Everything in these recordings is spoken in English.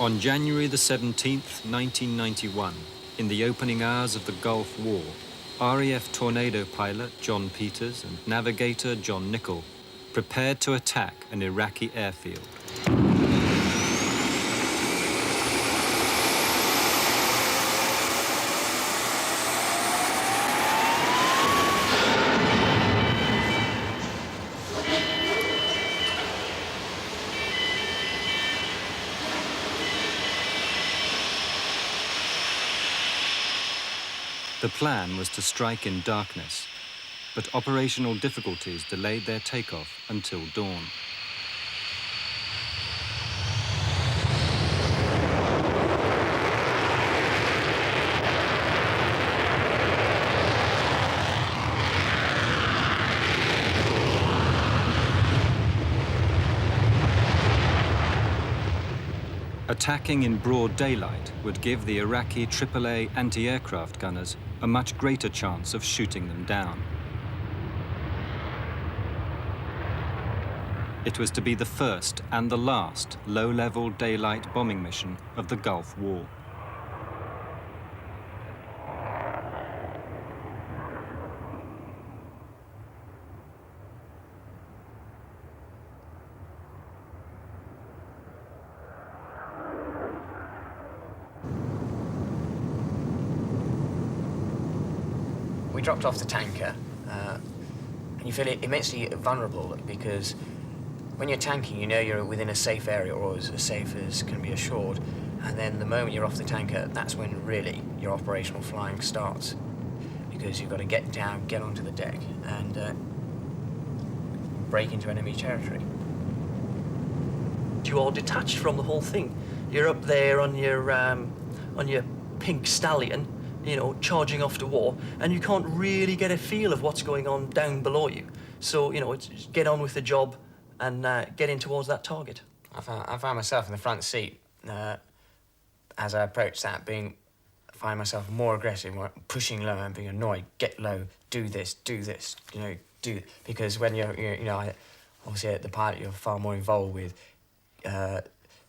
On January the 17th, 1991, in the opening hours of the Gulf War, RAF Tornado pilot John Peters and navigator John Nichol prepared to attack an Iraqi airfield. The plan was to strike in darkness, but operational difficulties delayed their takeoff until dawn. Attacking in broad daylight would give the Iraqi AAA anti-aircraft gunners a much greater chance of shooting them down. It was to be the first and the last low-level daylight bombing mission of the Gulf War. We dropped off the tanker, and you feel immensely vulnerable because when you're tanking, you know you're within a safe area, or as safe as can be assured, and then the moment you're off the tanker, that's when really your operational flying starts, because you've got to get down, get onto the deck, and break into enemy territory. You are detached from the whole thing. You're up there on your pink stallion, you know, charging off to war, and you can't really get a feel of what's going on down below you. So, you know, it's just get on with the job and get in towards that target. I found myself in the front seat as I approached that, find myself more aggressive, more pushing low and being annoyed. Get low, do this, you know, because when obviously at the pilot, you're far more involved with the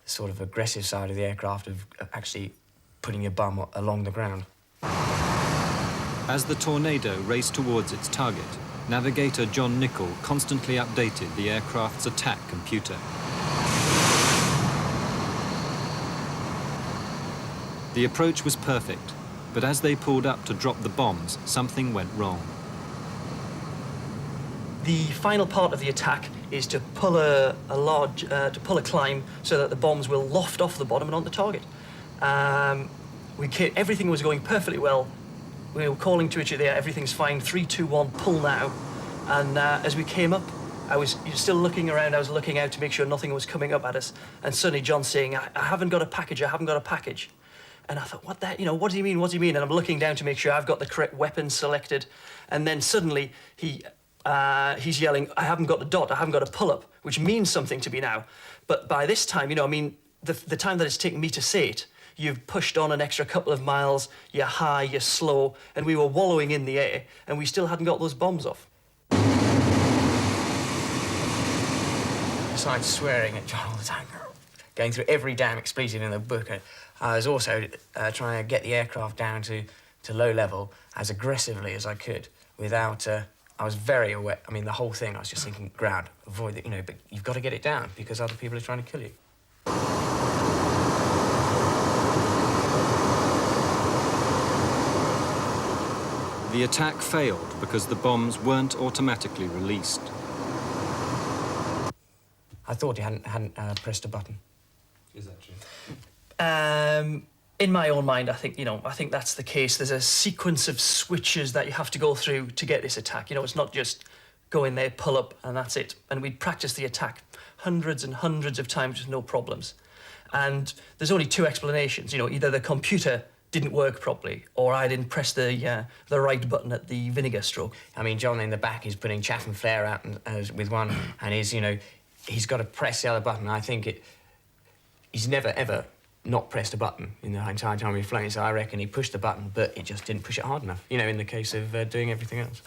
sort of aggressive side of the aircraft of actually putting your bum along the ground. As the Tornado raced towards its target, navigator John Nichol constantly updated the aircraft's attack computer. The approach was perfect, but as they pulled up to drop the bombs, something went wrong. The final part of the attack is to pull a climb so that the bombs will loft off the bottom and on the target. Everything was going perfectly well. We were calling to each other, everything's fine, 3, 2, 1, pull now. And as we came up, I was still looking around, I was looking out to make sure nothing was coming up at us. And suddenly John's saying, I haven't got a package, I haven't got a package. And I thought, what do you mean, what do you mean? And I'm looking down to make sure I've got the correct weapon selected. And then suddenly he's yelling, I haven't got the dot, I haven't got a pull-up, which means something to me now. But by this time, the time that it's taken me to say it, you've pushed on an extra couple of miles, you're high, you're slow, and we were wallowing in the air, and we still hadn't got those bombs off. Besides swearing at John all the time, going through every damn expletive in the book, I was also trying to get the aircraft down to low level as aggressively as I could without... I was very aware. I mean, the whole thing, I was just thinking, ground, avoid it, but you've got to get it down because other people are trying to kill you. The attack failed because the bombs weren't automatically released. I thought he hadn't pressed a button. Is that true? In my own mind, I think that's the case. There's a sequence of switches that you have to go through to get this attack. It's not just go in there, pull up, and that's it. And we'd practiced the attack hundreds and hundreds of times with no problems. And there's only two explanations. Either the computer didn't work properly, or I didn't press the right button at the vinegar stroke. I mean, John in the back is putting chaff and flare out with one, and he's got to press the other button. I think he's never, ever not pressed a button in the entire time we've flown, so I reckon he pushed the button, but he just didn't push it hard enough, in the case of doing everything else.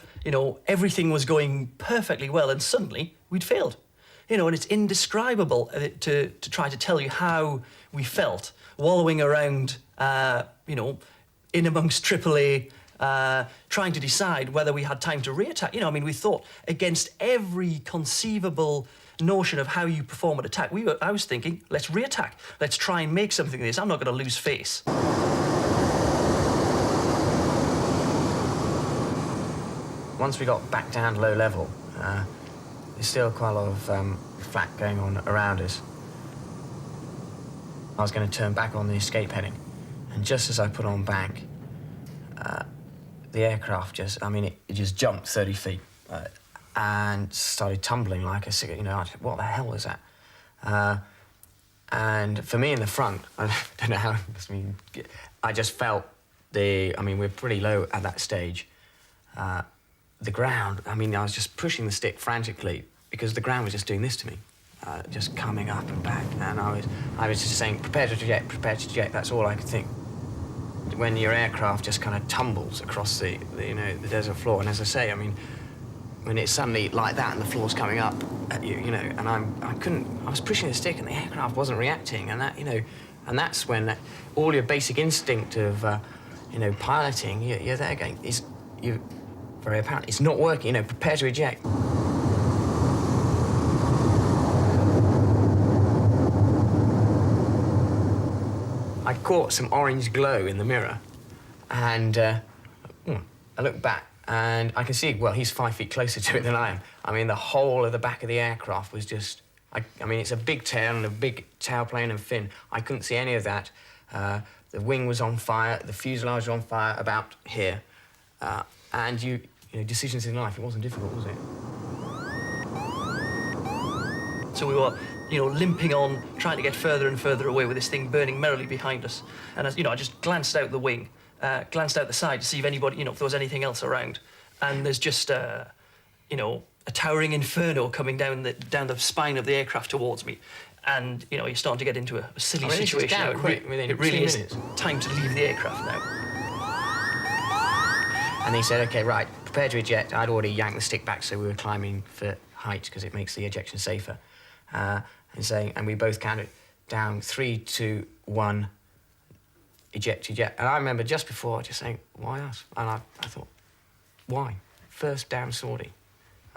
Everything was going perfectly well, and suddenly we'd failed. You know, and it's indescribable to try to tell you how we felt wallowing around, you know, in amongst AAA, trying to decide whether we had time to reattack. You know, I mean, we thought against every conceivable notion of how you perform an attack. I was thinking, let's reattack. Let's try and make something of this. I'm not going to lose face. Once we got back down to low level, there's still quite a lot of flak going on around us. I was going to turn back on the escape heading, and just as I put on bank, the aircraft just, I mean, it just jumped 30 feet and started tumbling like a cigarette. You know, what the hell was that? And for me in the front, I don't know how, I just felt I mean, we're pretty low at that stage. The ground, I mean, I was just pushing the stick frantically because the ground was just doing this to me, just coming up and back. And I was just saying, prepare to eject, that's all I could think. When your aircraft just kind of tumbles across the desert floor, and as I say, I mean, when it's suddenly like that and the floor's coming up at you, you know, and I was pushing the stick and the aircraft wasn't reacting, and that, you know, and that's when all your basic instinct of, you know, piloting, you're there going, very apparent, it's not working, you know, prepare to eject. I caught some orange glow in the mirror, and I looked back, and I can see, well, he's 5 feet closer to it than I am. I mean, the whole of the back of the aircraft was just, I mean, it's a big tail and a big tailplane and fin. I couldn't see any of that. The wing was on fire, the fuselage was on fire about here. And you know, decisions in life, it wasn't difficult, was it? So we were, you know, limping on, trying to get further and further away with this thing burning merrily behind us. And as, you know, I just glanced out the wing, glanced out the side to see if anybody, you know, if there was anything else around. And there's just, you know, a towering inferno coming down the spine of the aircraft towards me. And, you know, you're starting to get into a silly situation. Down quick, it really is time to leave the aircraft now. And he said, OK, right, prepare to eject. I'd already yanked the stick back, so we were climbing for height because it makes the ejection safer. And we both counted down 3, 2, 1, eject. And I remember just before just saying, why us? And I thought, why? First down sortie.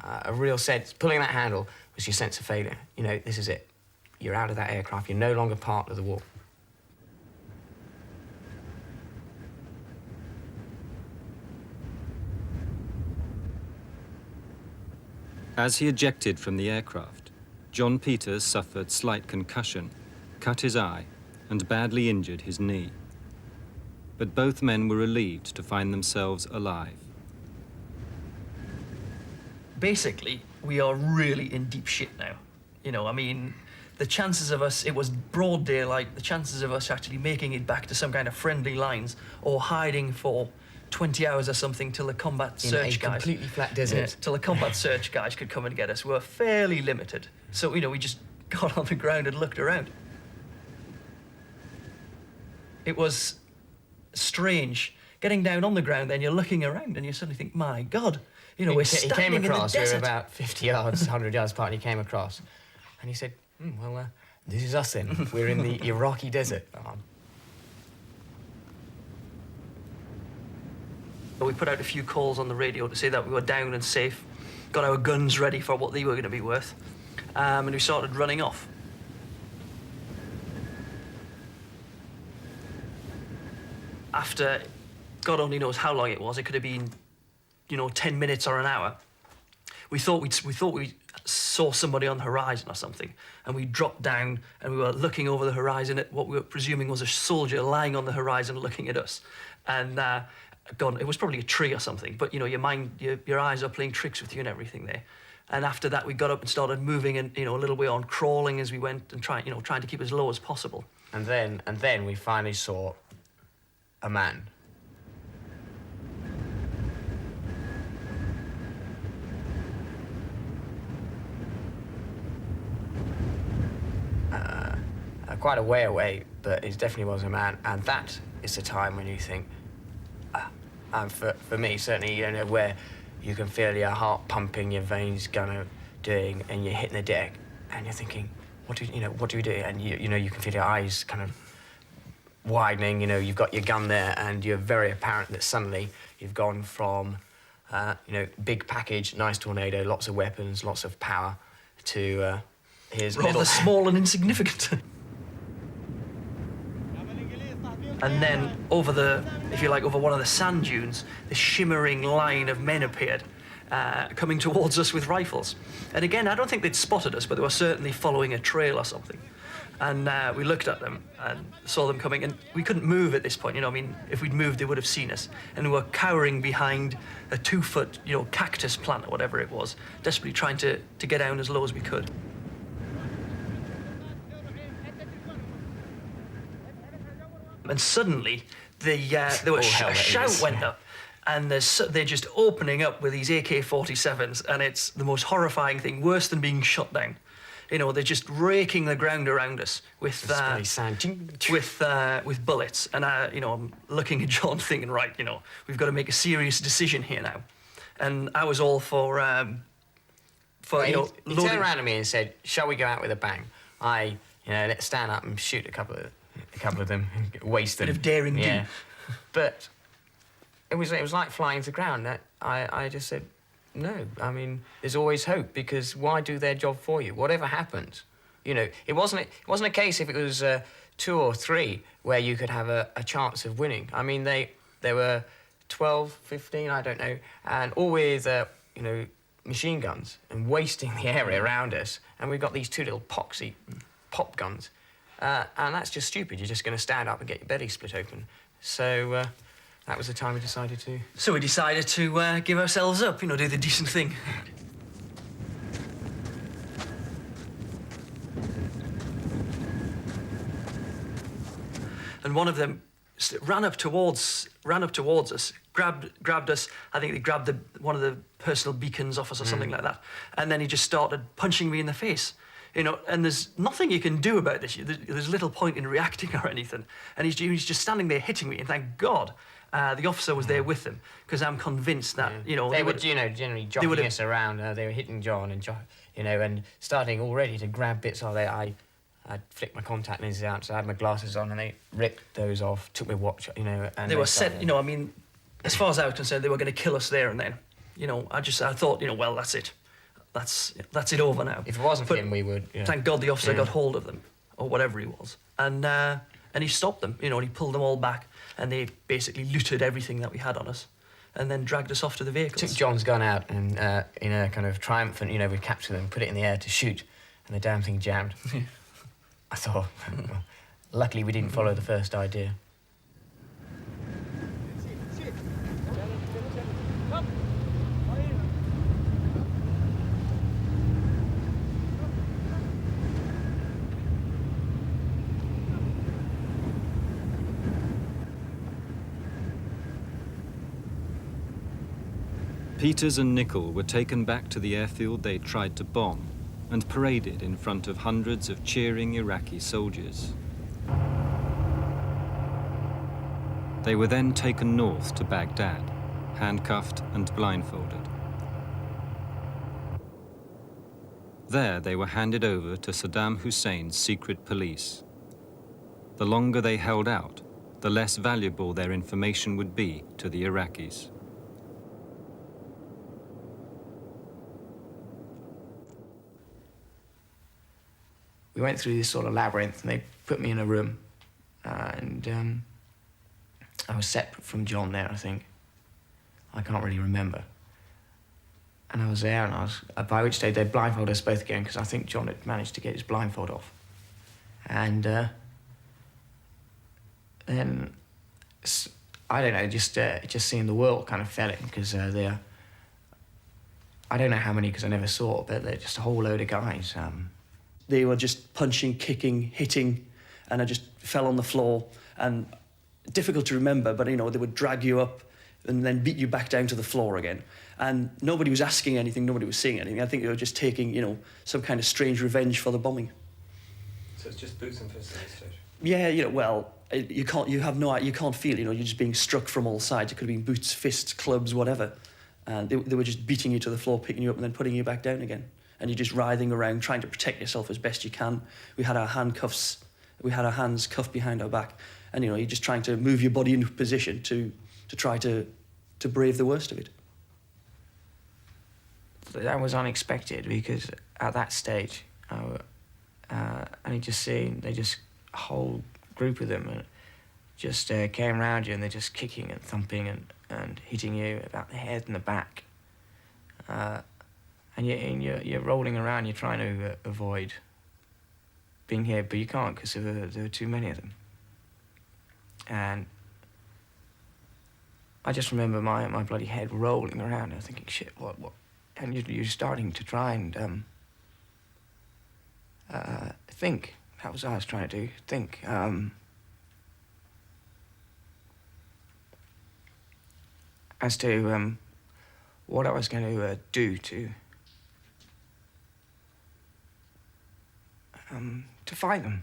A real sense, pulling that handle was your sense of failure. You know, this is it. You're out of that aircraft. You're no longer part of the war. As he ejected from the aircraft, John Peters suffered slight concussion, cut his eye, and badly injured his knee. But both men were relieved to find themselves alive. Basically, we are really in deep shit now. You know, I mean, the chances of us, it was broad daylight, the chances of us actually making it back to some kind of friendly lines or hiding for 20 hours or something till the combat search guys... In a completely flat desert. Till the combat search guys could come and get us were fairly limited. So, you know, we just got on the ground and looked around. It was strange. Getting down on the ground, then you're looking around and you suddenly think, my God, you know, we're standing in the desert. We were about 50 yards, 100 yards apart, and he came across. And he said, well, this is us then. We're in the Iraqi desert. We put out a few calls on the radio to say that we were down and safe, got our guns ready for what they were going to be worth, and we started running off. After, God only knows how long it was, it could have been, you know, 10 minutes or an hour, we thought we saw somebody on the horizon or something, and we dropped down and we were looking over the horizon at what we were presuming was a soldier lying on the horizon looking at us. And God, it was probably a tree or something, but you know, your eyes are playing tricks with you and everything there. And after that, we got up and started moving, and you know, a little way on, crawling as we went, and trying to keep as low as possible. And then we finally saw a man. Quite a way away, but it definitely was a man, and that is the time when you think. And for me, certainly, you know, where you can feel your heart pumping, your veins kind of doing, and you're hitting the deck, and you're thinking, what do we do? And you can feel your eyes kind of widening. You've got your gun there, and you're very apparent that suddenly you've gone from, big package, nice tornado, lots of weapons, lots of power, to here's rather small and insignificant. And then over one of the sand dunes, this shimmering line of men appeared, coming towards us with rifles. And again, I don't think they'd spotted us, but they were certainly following a trail or something. And we looked at them and saw them coming, and we couldn't move at this point. If we'd moved, they would have seen us. And we were cowering behind a 2-foot, cactus plant or whatever it was, desperately trying to get down as low as we could. And suddenly, a shout went up, and they're just opening up with these AK-47s, and it's the most horrifying thing, worse than being shot down. They're just raking the ground around us with bullets. And I'm looking at John, thinking, right, we've got to make a serious decision here now. And I was all for he turned around to me and said, "Shall we go out with a bang?" Let's stand up and shoot a couple of them, waste them. Bit of daring do. But it was like flying to the ground. I just said, no, there's always hope, because why do their job for you? Whatever happens, it wasn't a case if it was 2 or 3 where you could have a chance of winning. They were 12, 15, I don't know, and all with machine guns and wasting the area around us. And we've got these 2 little poxy pop guns, and that's just stupid. You're just going to stand up and get your belly split open. So. That was the time we decided to... So we decided to give ourselves up, do the decent thing. And one of them ran up towards us, grabbed us. I think they grabbed one of the personal beacons off us or something like that. And then he just started punching me in the face. And there's nothing you can do about this. There's little point in reacting or anything. And he's just standing there hitting me, and thank God the officer was there with them, because I'm convinced that, They were, generally jockeying us around. They were hitting John and starting already to grab bits of it. I'd flicked my contact lenses out, so I had my glasses on, and they ripped those off, took my watch, and they were set, as far as I was concerned, they were going to kill us there and then. I thought, well, that's it. That's it over now. If it wasn't for him, we would. Yeah. Thank God the officer got hold of them, or whatever he was, and he stopped them. And he pulled them all back, and they basically looted everything that we had on us, and then dragged us off to the vehicles. Took John's gun out, and in a kind of triumphant, we captured them, put it in the air to shoot, and the damn thing jammed. I thought, well, luckily we didn't follow the first idea. Peters and Nichol were taken back to the airfield they tried to bomb and paraded in front of hundreds of cheering Iraqi soldiers. They were then taken north to Baghdad, handcuffed and blindfolded. There they were handed over to Saddam Hussein's secret police. The longer they held out, the less valuable their information would be to the Iraqis. We went through this sort of labyrinth, and they put me in a room, and I was separate from John there, I think. I can't really remember. And I was there, and by which stage they blindfolded us both again, because I think John had managed to get his blindfold off. And then, I don't know, just seeing the world kind of fell in, because I don't know how many, because I never saw it, but they're just a whole load of guys. They were just punching, kicking, hitting, and I just fell on the floor. And difficult to remember, but they would drag you up and then beat you back down to the floor again. And nobody was asking anything, nobody was saying anything. I think they were just taking, some kind of strange revenge for the bombing. So it's just boots and fists at this stage? Yeah, well, you can't feel, you're just being struck from all sides. It could have been boots, fists, clubs, whatever. And they were just beating you to the floor, picking you up, and then putting you back down again. and you're just writhing around trying to protect yourself as best you can. We had our hands cuffed behind our back, and you're just trying to move your body into position to try to brave the worst of it. That was unexpected because at that stage, and you just see a whole group of them just came around you, and they're just kicking and thumping and hitting you about the head and the back. And you're rolling around, you're trying to avoid being hit, but you can't because there were too many of them. And I just remember my bloody head rolling around and thinking, shit, what? And you're starting to try and think. That was what I was trying to do, think. As to what I was going to do to fight them.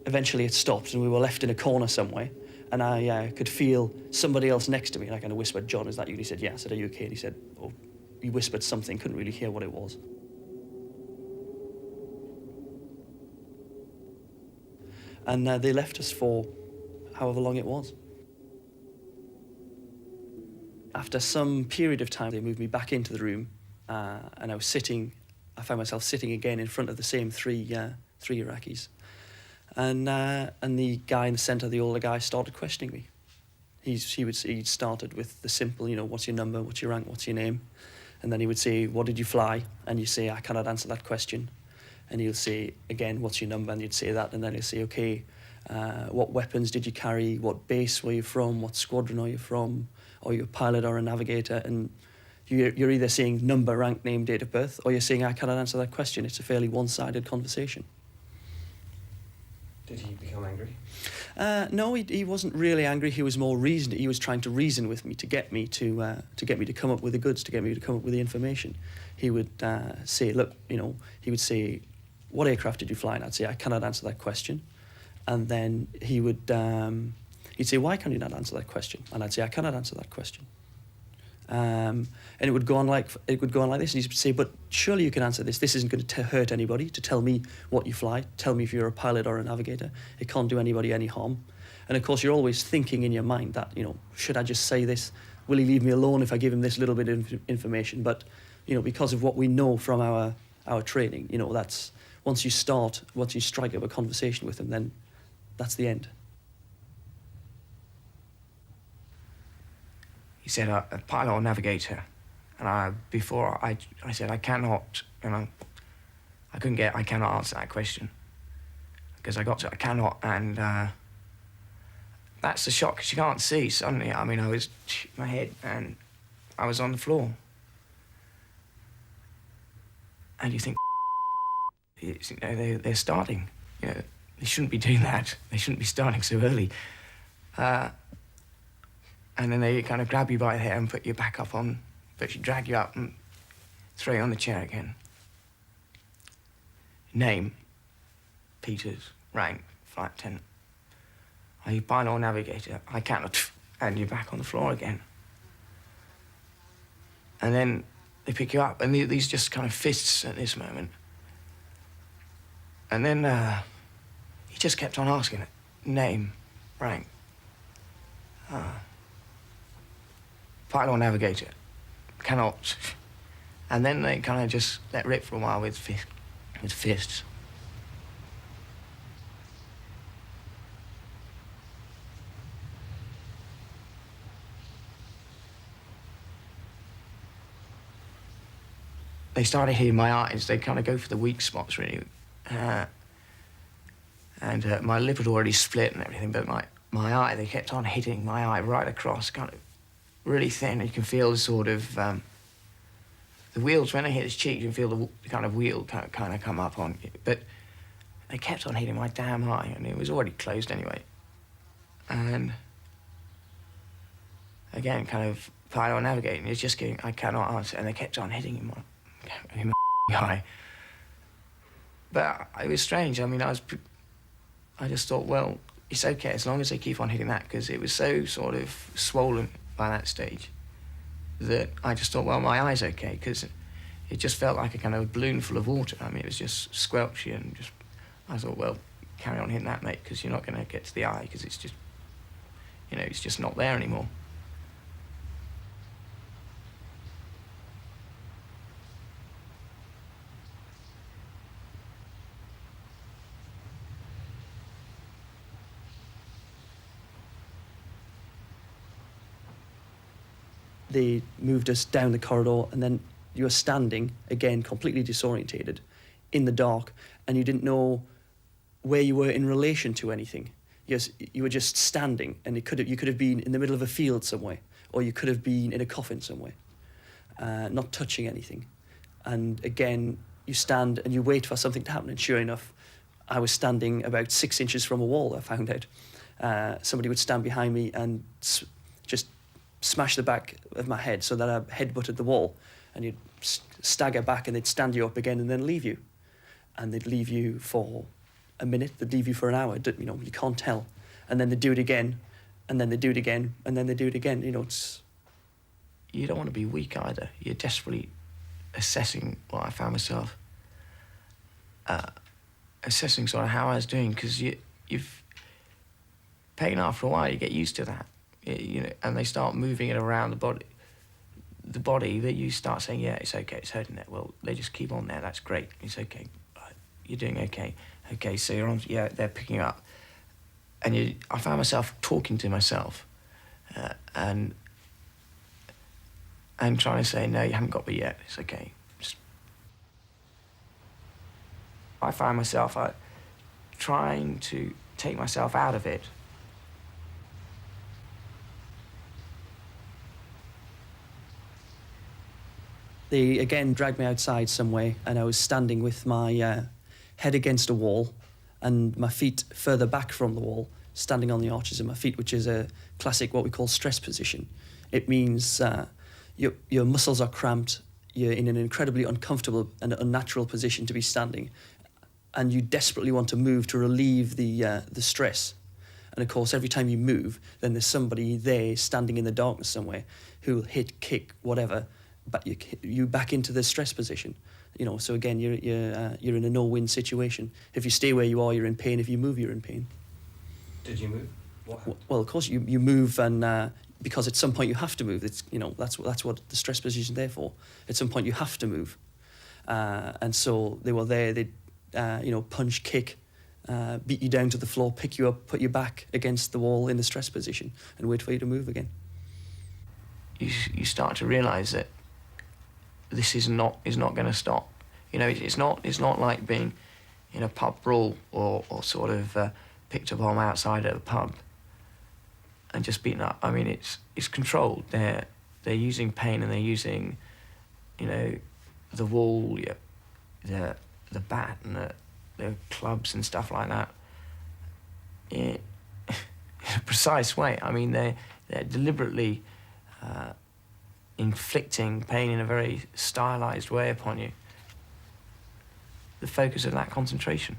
Eventually it stopped and we were left in a corner somewhere, and I could feel somebody else next to me, and I kind of whispered, "John, is that you?" And he said, "Yeah." I said, "Are you okay?" And he said, "Oh," he whispered something, couldn't really hear what it was. And they left us for however long it was. After some period of time, they moved me back into the room, and I found myself sitting again in front of the same three Iraqis. And the guy in the centre, the older guy, started questioning me. He started with the simple, what's your number, what's your rank, what's your name? And then he would say, what did you fly? And you say, I cannot answer that question. And he'll say, again, what's your number? And you'd say that, and then he'll say, okay, what weapons did you carry? What base were you from? What squadron are you from? Are you a pilot or a navigator? And you're either saying number, rank, name, date of birth, or you're saying, I cannot answer that question. It's a fairly one-sided conversation. Did he become angry? No, he wasn't really angry. He was more reasoning. He was trying to reason with me to get me to come up with the goods, to get me to come up with the information. He would say, look, he would say, what aircraft did you fly in? I'd say, I cannot answer that question. And then he'd say, why can you not answer that question? And I'd say, I cannot answer that question. And it would go on like this. And he'd say, but surely you can answer this. This isn't going to hurt anybody to tell me what you fly. Tell me if you're a pilot or a navigator. It can't do anybody any harm. And of course, you're always thinking in your mind that, should I just say this? Will he leave me alone if I give him this little bit of information? But, because of what we know from our training, that's once you strike up a conversation with him, then that's the end. He said, a pilot or navigator. And I said, I cannot, I cannot answer that question. Because I cannot, and that's the shock, because you can't see suddenly. I was, my head, and I was on the floor. And you think, they're starting. They shouldn't be doing that. They shouldn't be starting so early. And then they kind of grab you by the hair and put you back up on, but you drag you up and throw you on the chair again. Name, Peters, rank, flight attendant. Are you pilot or navigator? I cannot. And you're back on the floor again. And then they pick you up, and these just kind of fists at this moment. And then he just kept on asking it. Name, rank. Pilot or navigator? Cannot. And then they kind of just let rip for a while with fists. They started hitting my eyes. They kind of go for the weak spots, really. And my lip had already split and everything, but my eye, they kept on hitting my eye right across, kind of really thin. And you can feel the sort of, the wheels, when they hit his cheek, you can feel the kind of wheel kind of come up on you. But they kept on hitting my damn eye, and it was already closed anyway. And again, kind of pilot or navigating, it's just going, I cannot answer. And they kept on hitting him in my eye. But it was strange. I just thought, well, it's okay as long as they keep on hitting that, because it was so sort of swollen by that stage that I just thought, well, my eye's okay, because it just felt like a kind of balloon full of water. I mean, it was just squelchy, and just, I thought, well, carry on hitting that, mate, because you're not going to get to the eye, because it's just, you know, it's just not there anymore. They moved us down the corridor, and then you were standing, again, completely disorientated, in the dark, and you didn't know where you were in relation to anything. Yes, you were just standing, and you could have been in the middle of a field somewhere, or you could have been in a coffin somewhere, not touching anything. And again, you stand and you wait for something to happen, and sure enough, I was standing about 6 inches from a wall, I found out. Somebody would stand behind me and just smash the back of my head so that I headbutted the wall, and you'd stagger back, and they'd stand you up again and then leave you. And they'd leave you for a minute, they'd leave you for an hour, you know, you can't tell. And then they'd do it again, and then they'd do it again, and then they'd do it again, you know, it's... You don't want to be weak either. You're desperately assessing what I found myself, assessing sort of how I was doing, because you've pain after a while, you get used to that. You know, and they start moving it around the body, that you start saying, yeah, it's okay, it's hurting it. Well, they just keep on there, that's great, it's okay, you're doing okay. Okay, so you're on, yeah, they're picking up. And I found myself talking to myself, and trying to say, no, you haven't got me yet, it's okay. I found myself trying to take myself out of it. They again dragged me outside somewhere, and I was standing with my head against a wall and my feet further back from the wall, standing on the arches of my feet, which is a classic what we call stress position. It means your muscles are cramped, you're in an incredibly uncomfortable and unnatural position to be standing, and you desperately want to move to relieve the stress. And of course, every time you move, then there's somebody there standing in the darkness somewhere who'll hit, kick, whatever, but you back into the stress position, you know. So again, you're in a no-win situation. If you stay where you are, you're in pain. If you move, you're in pain. Did you move? What happened? Well, of course you move, and because at some point you have to move. It's, you know, that's what the stress position is there for. At some point you have to move, and so they were there. They'd you know, punch, kick, beat you down to the floor, pick you up, put you back against the wall in the stress position, and wait for you to move again. You start to realise that this is not going to stop. You know, it's not like being in a pub brawl or sort of picked up on outside at a pub and just beaten up. I mean, it's controlled. They're using pain, and they're using, you know, the wall, the bat, and the clubs and stuff like that. In a precise way. I mean, they're deliberately inflicting pain in a very stylized way upon you. The focus of that concentration.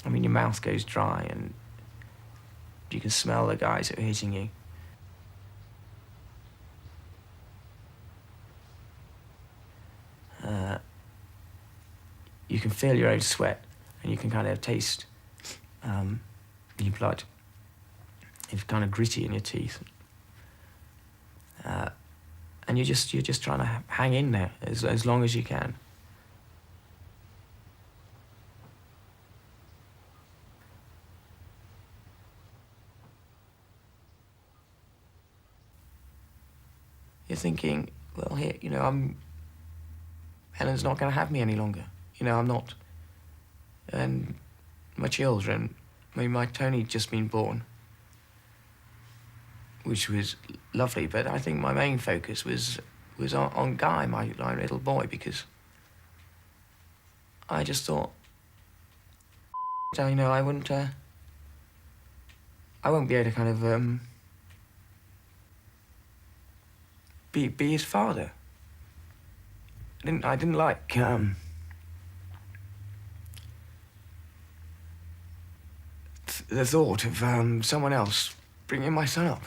I mean, your mouth goes dry, and you can smell the guys that are hitting you. You can feel your own sweat, and you can kind of taste your blood. It's kind of gritty in your teeth, and you're just trying to hang in there as long as you can. You're thinking, well, here, you know, Helen's not going to have me any longer. You know, I'm not. And my children, I mean, my Tony'd just been born, which was lovely, but I think my main focus was on Guy, my little boy, because I just thought, you know, I won't be able to kind of be his father. I didn't like the thought of someone else bringing my son up.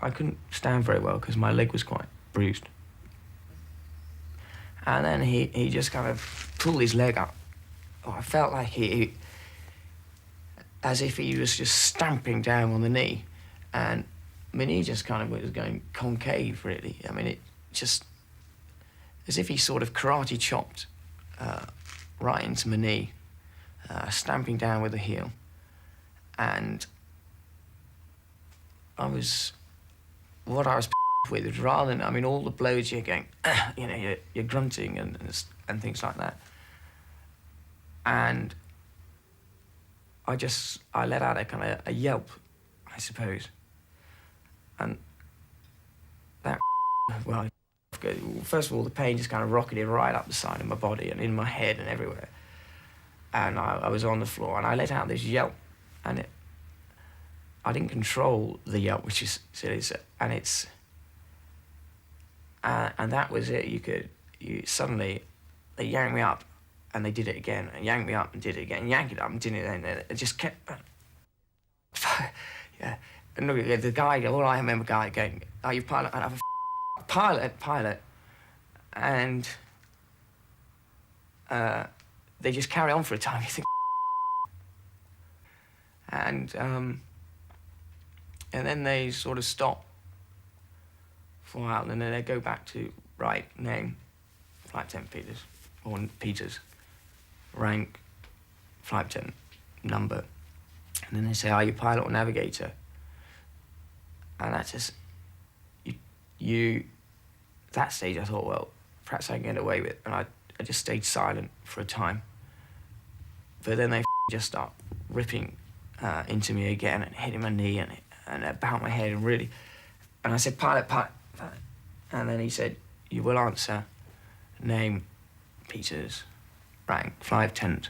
I couldn't stand very well because my leg was quite bruised. And then he just kind of pulled his leg up. Oh, I felt like he as if he was just stamping down on the knee. And my knee just kind of was going concave, really. I mean, it just, as if he sort of karate chopped right into my knee, stamping down with the heel. And what I was with was rather than, I mean, all the blows you're going, you know, you're grunting and things like that. And I let out a kind of a yelp, I suppose. And that, well, first of all, the pain just kind of rocketed right up the side of my body and in my head and everywhere. And I was on the floor and I let out this yelp, and I didn't control the yelp, which is silly, and that was it. Suddenly, they yanked me up, and they did it again, and yanked me up and did it again, yanked it up and did it again, and it just kept. Yeah, and look at the guy. All I remember, guy going, "Are you pilot?" And I'm a pilot, and they just carry on for a time. You think, and then they sort of stop for a while, and then they go back to right name, Flight 10 Peters, or Peters, rank, Flight 10 number, and then they say, "Are you pilot or navigator?" And that's just, that stage I thought, well, perhaps I can get away with it, and I just stayed silent for a time. But then they just start ripping into me again and hitting my knee and about my head and really, and I said, pilot, and then he said, "You will answer, name, Peters, rank, flight attendant.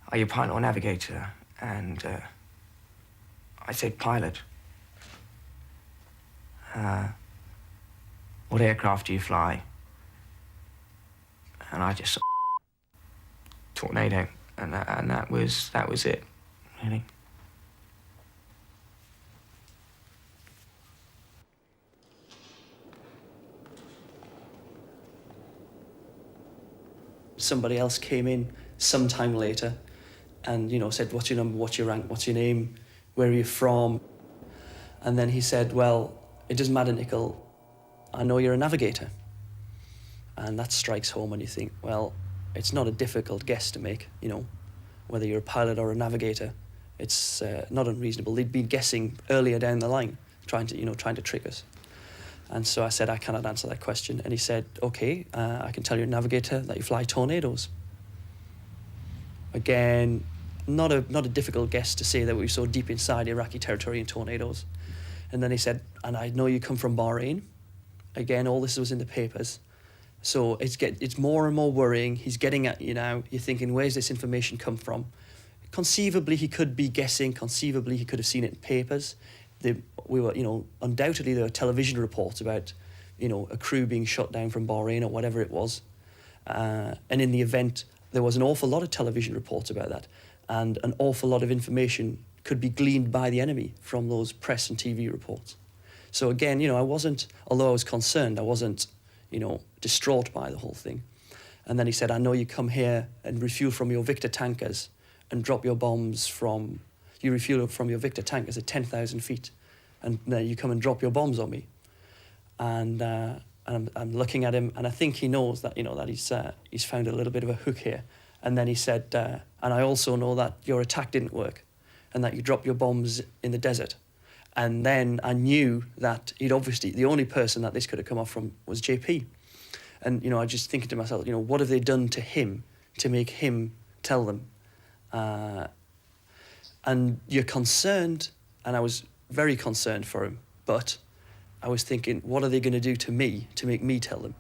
Are you pilot or navigator?" And I said, "Pilot. What aircraft do you fly?" And I just tornado, and that was it, really. Somebody else came in sometime later and, you know, said, "What's your number, what's your rank, what's your name, where are you from?" And then he said, "Well, it doesn't matter, Nichol, I know you're a navigator." And that strikes home and you think, well, it's not a difficult guess to make, you know, whether you're a pilot or a navigator. It's not unreasonable. They'd been guessing earlier down the line, trying to trick us. And so I said, "I cannot answer that question." And he said, "Okay, I can tell you, a navigator, that you fly Tornadoes." Again, not a difficult guess to say that we were so deep inside Iraqi territory in Tornadoes. And then he said, "And I know you come from Bahrain." Again, all this was in the papers. So it's more and more worrying. He's getting at you now. You're thinking, where's this information come from? Conceivably, he could be guessing. Conceivably, he could have seen it in papers. Undoubtedly there were television reports about, you know, a crew being shot down from Bahrain or whatever it was. And in the event, there was an awful lot of television reports about that. And an awful lot of information could be gleaned by the enemy from those press and TV reports. So again, you know, although I was concerned, I wasn't, you know, distraught by the whole thing. And then he said, "I know you come here and refuel from your Victor tankers and drop your bombs you refuel from your Victor tankers at 10,000 feet, and then you come and drop your bombs on me." And I'm looking at him, and I think he knows that, you know, that he's found a little bit of a hook here. And then he said, "And I also know that your attack didn't work, and that you dropped your bombs in the desert." And then I knew that the only person that this could have come off from was JP. And, you know, I just thinking to myself, you know, what have they done to him to make him tell them? And you're concerned, and I was very concerned for him, but I was thinking, what are they going to do to me to make me tell them?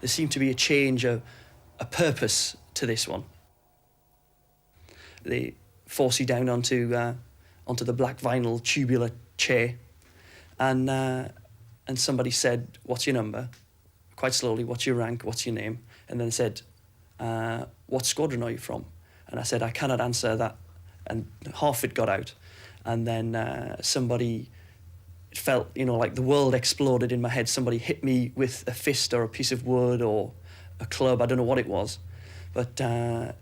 there seemed to be a change, a purpose to this one. They force you down onto the black vinyl tubular chair, and somebody said, "What's your number?" Quite slowly, "What's your rank? What's your name?" And then said, "What squadron are you from?" And I said, "I cannot answer that." And half it got out. And then somebody, it felt, like the world exploded in my head. Somebody hit me with a fist or a piece of wood or a club. I don't know what it was. But the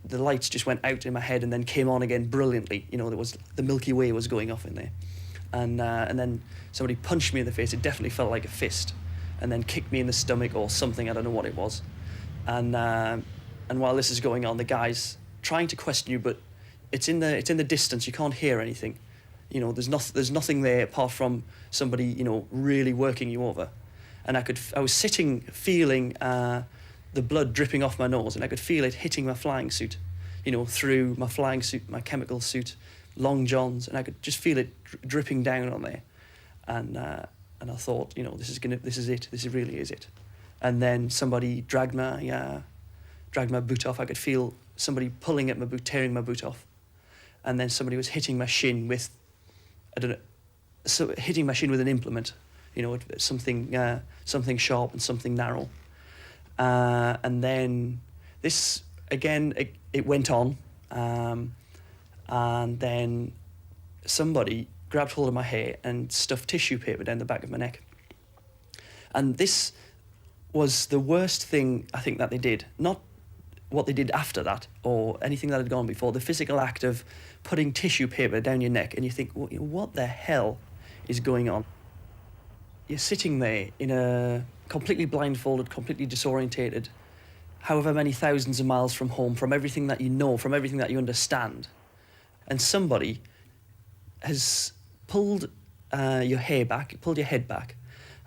lights just went out in my head and then came on again brilliantly. There was, the Milky Way was going off in there. And then somebody punched me in the face. It definitely felt like a fist. And then kicked me in the stomach or something. I don't know what it was. And while this is going on, the guy's trying to question you, but it's in the distance. You can't hear anything. There's nothing there apart from somebody, really working you over. And I was sitting, feeling the blood dripping off my nose, and I could feel it hitting my flying suit, through my flying suit, my chemical suit, long johns, and I could just feel it dripping down on there. And I thought, this is it. This really is it. And then somebody dragged my boot off. I could feel somebody pulling at my boot, tearing my boot off. And then somebody was hitting my shin with, hitting my shin with an implement, something sharp and something narrow. And then this, again, it went on. And then somebody grabbed hold of my hair and stuffed tissue paper down the back of my neck. And this was the worst thing, I think, that they did. Not what they did after that or anything that had gone before. The physical act of putting tissue paper down your neck, and you think, well, what the hell is going on? You're sitting there in a completely blindfolded, completely disorientated, however many thousands of miles from home, from everything that you know, from everything that you understand. And somebody has pulled your hair back, pulled your head back,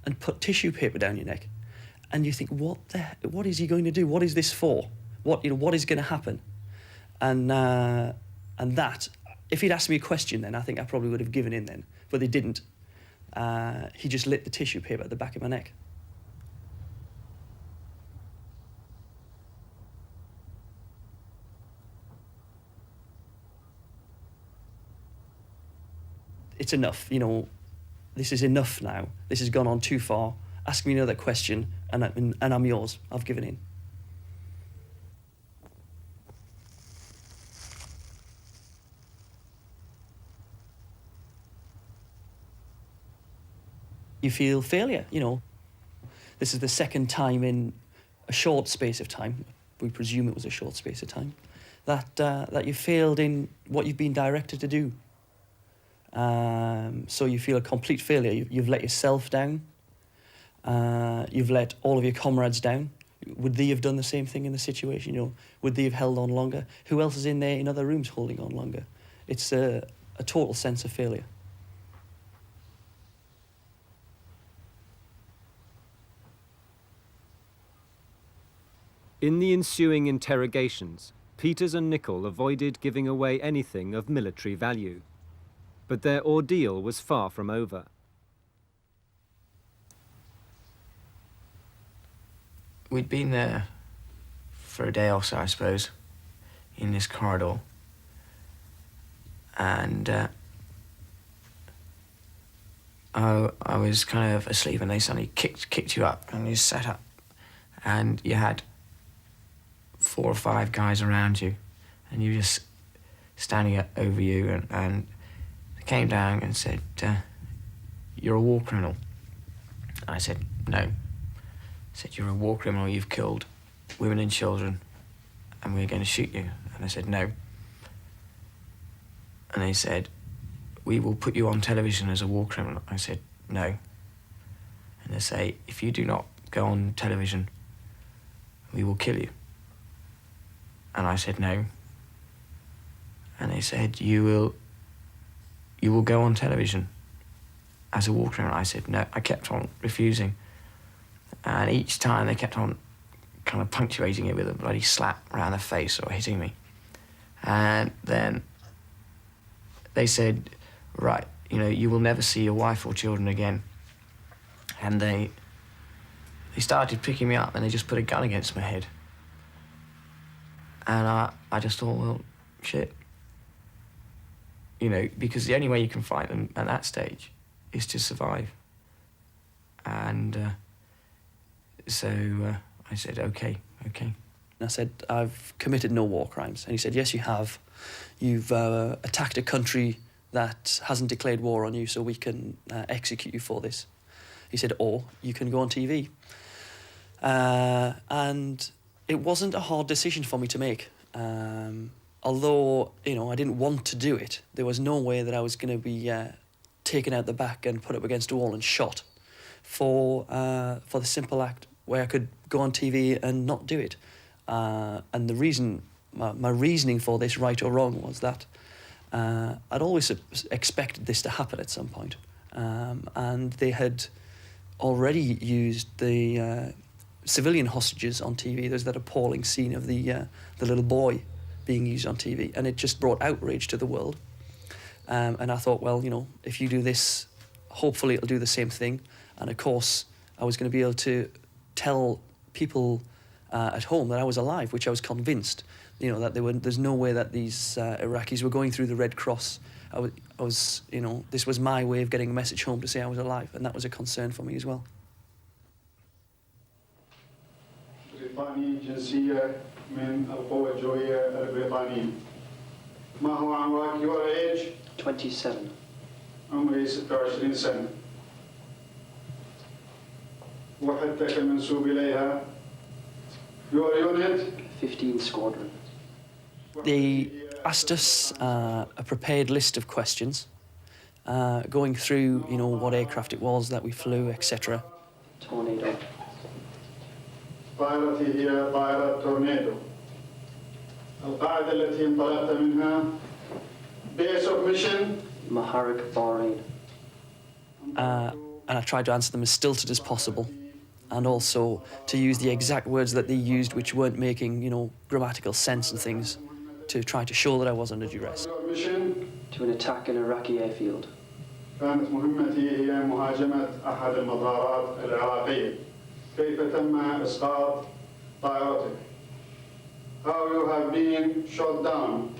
and put tissue paper down your neck. And you think, what is he going to do? What is this for? What is going to happen? And that, if he'd asked me a question then, I think I probably would have given in then. But they didn't. He just lit the tissue paper at the back of my neck. It's enough, this is enough now. This has gone on too far. Ask me another question and I'm yours. I've given in. You feel failure, This is the second time in a short space of time, we presume it was a short space of time, that you failed in what you've been directed to do. So you feel a complete failure. You've let yourself down. You've let all of your comrades down. Would they have done the same thing in the situation? Would they have held on longer? Who else is in there in other rooms holding on longer? It's a total sense of failure. In the ensuing interrogations, Peters and Nichol avoided giving away anything of military value. But their ordeal was far from over. We'd been there for a day or so, I suppose, in this corridor. And I was kind of asleep, and they suddenly kicked you up, and you sat up, and you had 4 or 5 guys around you, and you just standing over you, and they came down and said, "You're a war criminal." And I said, "No." I said, "You're a war criminal, you've killed women and children, and we're going to shoot you." And I said, "No." And they said, "We will put you on television as a war criminal." I said, "No." And they say, "If you do not go on television, we will kill you." And I said, "No." And they said, you will go on television as a war criminal." I said, "No." I kept on refusing. And each time they kept on kind of punctuating it with a bloody slap around the face or hitting me. And then they said, "Right, you will never see your wife or children again." And they he started picking me up and they just put a gun against my head. And I just thought, well, shit. You know, because the only way you can fight them at that stage is to survive. And so I said, okay. And I said, I've committed no war crimes. And he said, yes, you have. You've attacked a country that hasn't declared war on you, so we can execute you for this. He said, or you can go on TV. And it wasn't a hard decision for me to make. Although, you know, I didn't want to do it, there was no way that I was going to be taken out the back and put up against a wall and shot for the simple act where I could go on TV and not do it. And the reason, my reasoning for this, right or wrong, was that I'd always expected this to happen at some point. And they had already used the civilian hostages on TV. There's that appalling scene of the little boy being used on TV, and it just brought outrage to the world. And I thought, well, you know, if you do this, hopefully it'll do the same thing. And of course, I was going to be able to tell people at home that I was alive, which I was convinced, you know, that there's no way that these Iraqis were going through the Red Cross. I was, you know, this was my way of getting a message home to say I was alive, and that was a concern for me as well. بريطاني جنسية من القوة الجوية البريطانية. ما هو عمرك؟ Your age? 27. عمري 26 سنة. وحدتك المنسوب إليها. Your unit? 15 Squadron. They asked us a prepared list of questions, going through, you know, what aircraft it was that we flew, etc. Tornado. طائرتي هي طائرة تورنيدو. القاعدة التي انطلقت منها base of mission. Maharak, Bahrain. And I tried to answer them as stilted as possible, and also to use the exact words that they used, which weren't making, you know, grammatical sense and things, to try to show that I was under duress. mission. To an attack an Iraqi airfield. كانت مهمتي هي مهاجمة أحد المطارات العراقية. كيف تم إسقاط طائرتك? How you have been shot down?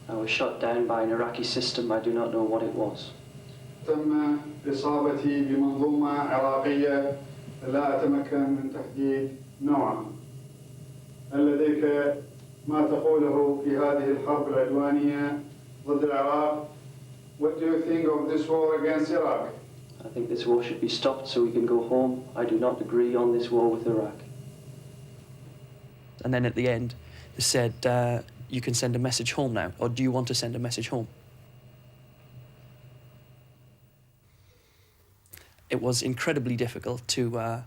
I was shot down by an Iraqi system. I do not know what it was. تم إصابتي بمنظومة عراقية لا أتمكن من تحديد نوعها. هل لديك ما تقوله في هذه الحرب العدوانية ضد العراق? What do you think of this war against Iraq? I think this war should be stopped so we can go home. I do not agree on this war with Iraq. And then at the end, they said, you can send a message home now, or do you want to send a message home? It was incredibly difficult to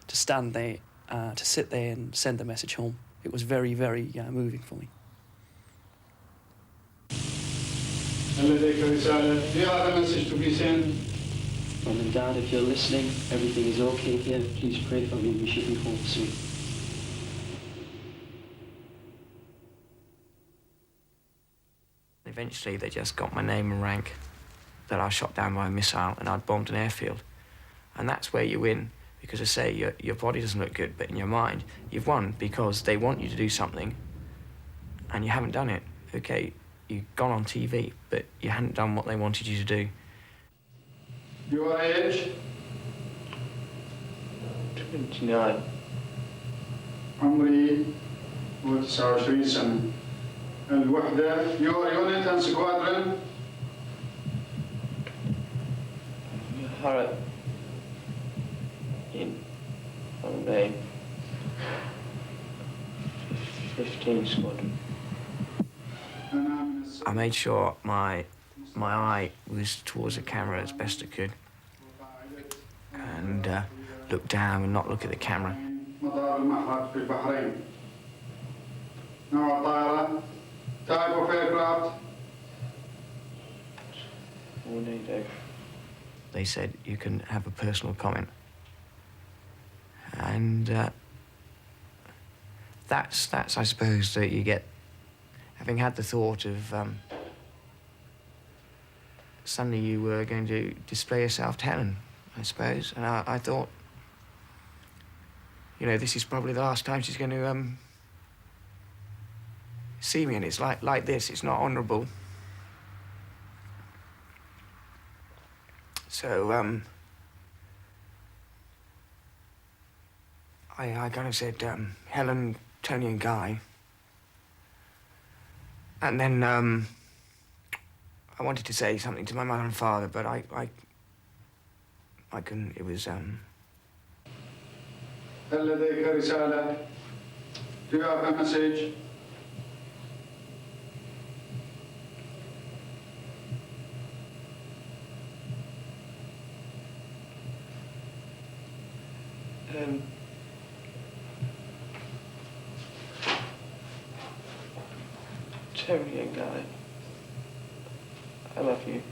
stand there, to sit there and send the message home. It was very, very moving for me. هل لديك رسالة? Do you have a message to be sent? Mum and Dad, if you're listening, everything is okay here. Please pray for me. We should be home soon. Eventually, they just got my name and rank, that I was shot down by a missile and I'd bombed an airfield. And that's where you win, because I say your body doesn't look good, but in your mind, you've won because they want you to do something and you haven't done it. Okay, you've gone on TV, but you hadn't done what they wanted you to do. Your age? 29. عمري 29 سنة. الوحدة your unit and squadron. Maharak in Bahrain. 15 Squadron. I made sure my eye was towards the camera as best I could, and look down and not look at the camera. مطار المعهد في البحرين. نوع الطائرة. Type of aircraft. Tornado. They said you can have a personal comment, and that's I suppose that you get, having had the thought of suddenly you were going to display yourself to Helen, I suppose, and I thought you know, this is probably the last time she's going to see me, and it's like this. It's not honourable. So I kind of said Helen, Tony, and Guy, and then I wanted to say something to my mother and father, but I couldn't. It was هل لديك رسالة؟ Do you have a message? Tony and Guy, I love you.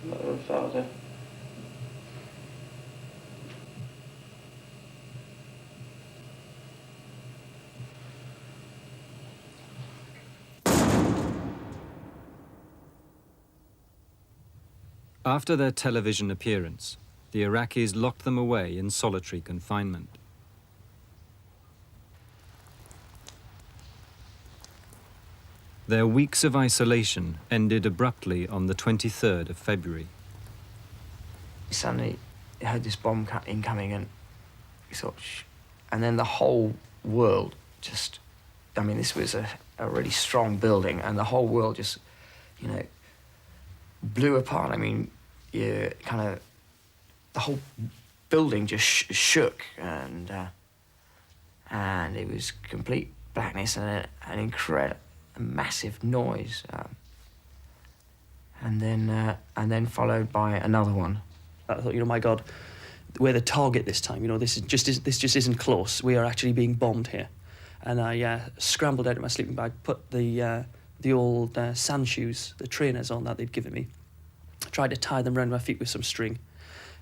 Mother and father. After their television appearance, the Iraqis locked them away in solitary confinement. Their weeks of isolation ended abruptly on the 23rd of February. Suddenly heard this bomb incoming, and we thought, and then the whole world just, I mean, this was a really strong building, and the whole world just, you know, blew apart. I mean, the whole building just shook, and it was complete blackness and an incredible, massive noise, and then followed by another one. I thought, you know, my God, we're the target this time. You know, this just isn't close. We are actually being bombed here. And I scrambled out of my sleeping bag, put the old sand shoes, the trainers on that they'd given me, tried to tie them around my feet with some string,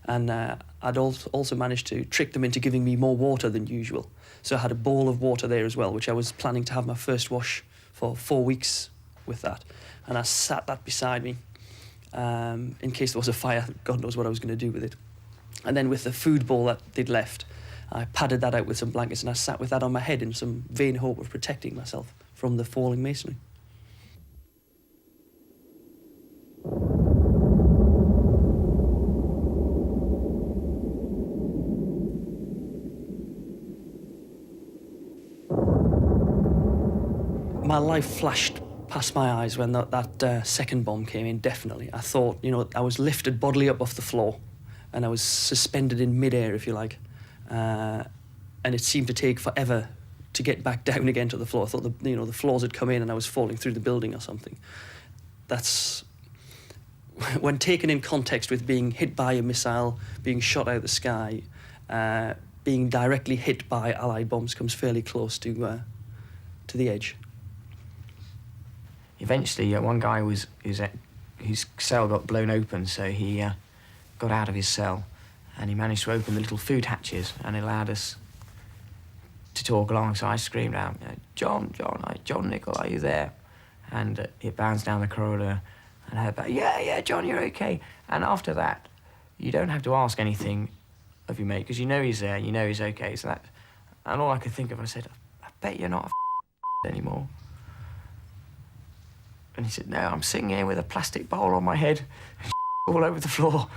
and I'd also managed to trick them into giving me more water than usual. So I had a bowl of water there as well, which I was planning to have my first wash for 4 weeks with that, and I sat that beside me in case there was a fire. God knows what I was going to do with it. And then with the food bowl that they'd left, I padded that out with some blankets, and I sat with that on my head in some vain hope of protecting myself from the falling masonry. My life flashed past my eyes when that second bomb came in, definitely. I thought, you know, I was lifted bodily up off the floor, and I was suspended in midair, if you like. And it seemed to take forever to get back down again to the floor. I thought the floors had come in and I was falling through the building or something. That's, when taken in context with being hit by a missile, being shot out of the sky, being directly hit by Allied bombs, comes fairly close to the edge. Eventually, one guy his cell got blown open, so he got out of his cell, and he managed to open the little food hatches, and it allowed us to talk along. So I screamed out, John, Nichol, are you there? And it bounced down the corridor, and I heard back, yeah, John, you're okay. And after that, you don't have to ask anything of your mate, because you know he's there, you know he's okay. So that, and all I could think of, I said, I bet you're not a anymore. And he said, no, I'm sitting here with a plastic bowl on my head, all over the floor.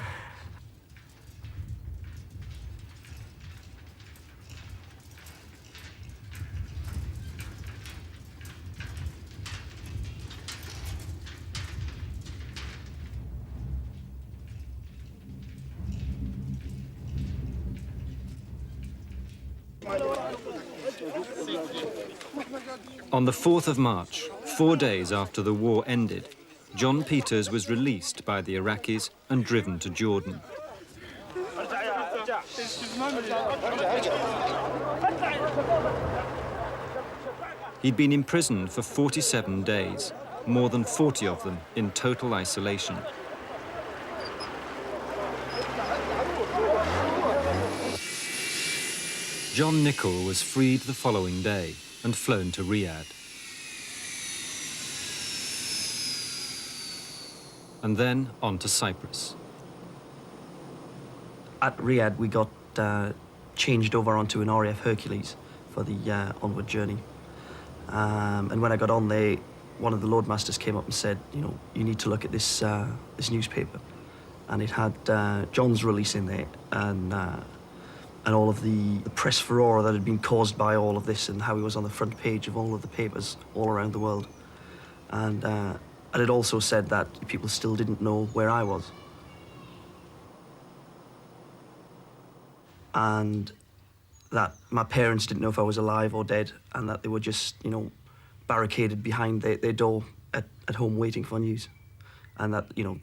On the 4th of March, 4 days after the war ended, John Peters was released by the Iraqis and driven to Jordan. He'd been imprisoned for 47 days, more than 40 of them in total isolation. John Nichol was freed the following day and flown to Riyadh. And then on to Cyprus. at Riyadh, we got changed over onto an RAF Hercules for the onward journey. And when I got on there, one of the loadmasters came up and said, you know, you need to look at this this newspaper. And it had John's release in there, and all of the press furore that had been caused by all of this, and how he was on the front page of all of the papers all around the world. And it also said that people still didn't know where I was. And that my parents didn't know if I was alive or dead, and that they were just, you know, barricaded behind their door at home waiting for news. And that, you know,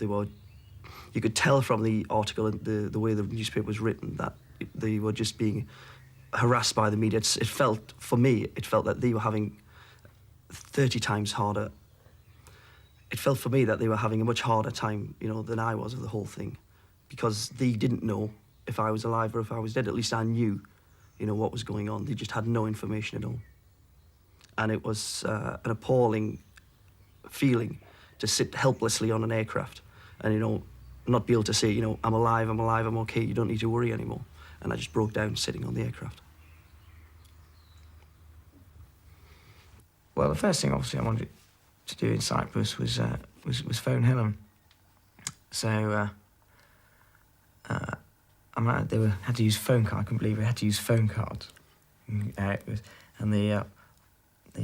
you could tell from the article and the way the newspaper was written that they were just being harassed by the media. It felt, for me, that they were having 30 times harder. It felt for me that they were having a much harder time, you know, than I was of the whole thing, because they didn't know if I was alive or if I was dead. At least I knew, you know, what was going on. They just had no information at all. And it was an appalling feeling to sit helplessly on an aircraft and, you know, not be able to say, you know, I'm alive, I'm okay, you don't need to worry anymore. And I just broke down sitting on the aircraft. Well, the first thing, obviously, I wanted to do in Cyprus was phone Helen. So they had to use phone card. I couldn't believe we had to use phone cards. And the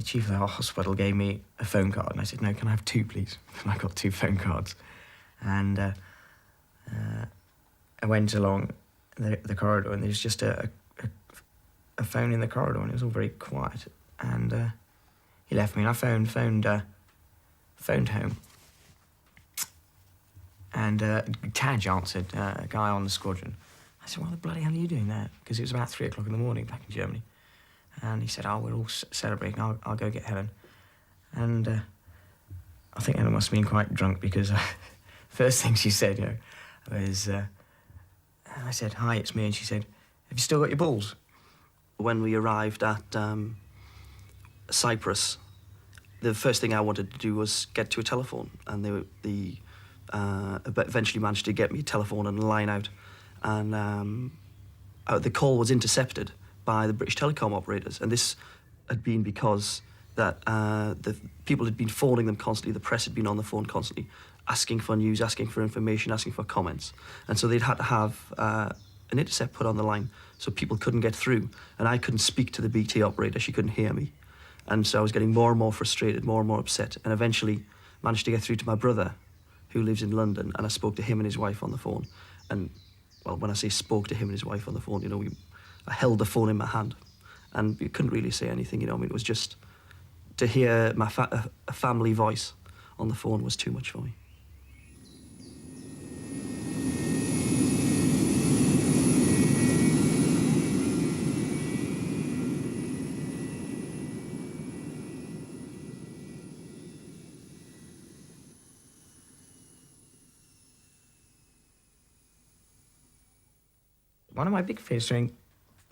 chief of the hospital gave me a phone card, and I said, "No, can I have two, please?" And I got two phone cards, and I went along the corridor, and there was just a phone in the corridor, and it was all very quiet. And he left me, and I phoned home. And Taj answered, a guy on the squadron. I said, "What the bloody hell are you doing there?" Because it was about 3 o'clock in the morning back in Germany. And he said, "Oh, we're all celebrating. I'll go get Helen." And I think Helen must have been quite drunk, because first thing she said, you know, was, I said, "Hi, it's me." And she said, "Have you still got your balls?" When we arrived at Cyprus, the first thing I wanted to do was get to a telephone, and they eventually managed to get me a telephone and a line out, and the call was intercepted by the British telecom operators, and this had been because that the people had been phoning them constantly, the press had been on the phone constantly, asking for news, asking for information, asking for comments, and so they'd had to have an intercept put on the line so people couldn't get through, and I couldn't speak to the BT operator, she couldn't hear me, and so I was getting more and more frustrated, more and more upset, and eventually managed to get through to my brother, who lives in London, and I spoke to him and his wife on the phone. And, well, when I say spoke to him and his wife on the phone, you know, I held the phone in my hand, and we couldn't really say anything, you know. I mean, it was just, to hear a family voice on the phone was too much for me. One of my big fears during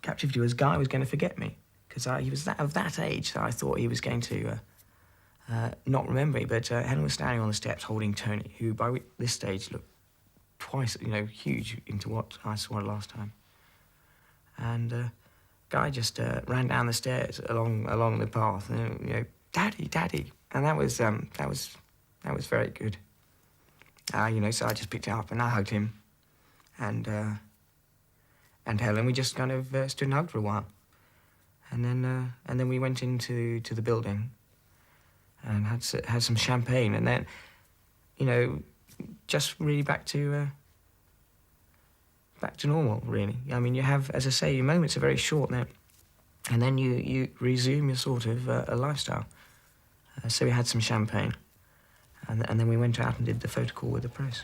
captivity was Guy was going to forget me, because he was of that age that I thought he was going to not remember me. But Helen was standing on the steps holding Tony, who by this stage looked twice, you know, huge into what I saw last time. And Guy just ran down the stairs along the path, and, you know, "Daddy, Daddy," and that was very good. You know, so I just picked it up and I hugged him, and Helen, we just kind of stood and hugged for a while, and then we went into the building and had some champagne, and then, you know, just really back to normal, really. I mean, you have, as I say, your moments are very short now, and then you resume your sort of a lifestyle. So we had some champagne, and then we went out and did the photo call with the press.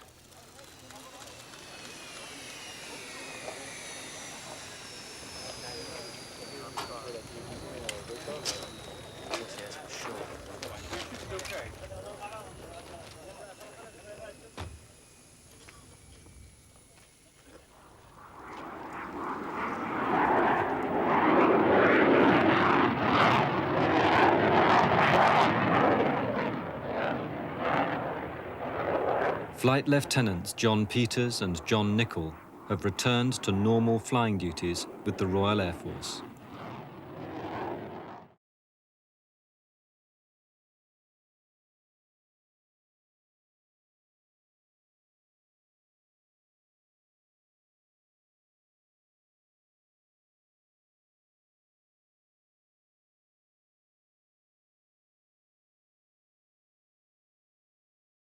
Flight Lieutenants John Peters and John Nichol have returned to normal flying duties with the Royal Air Force.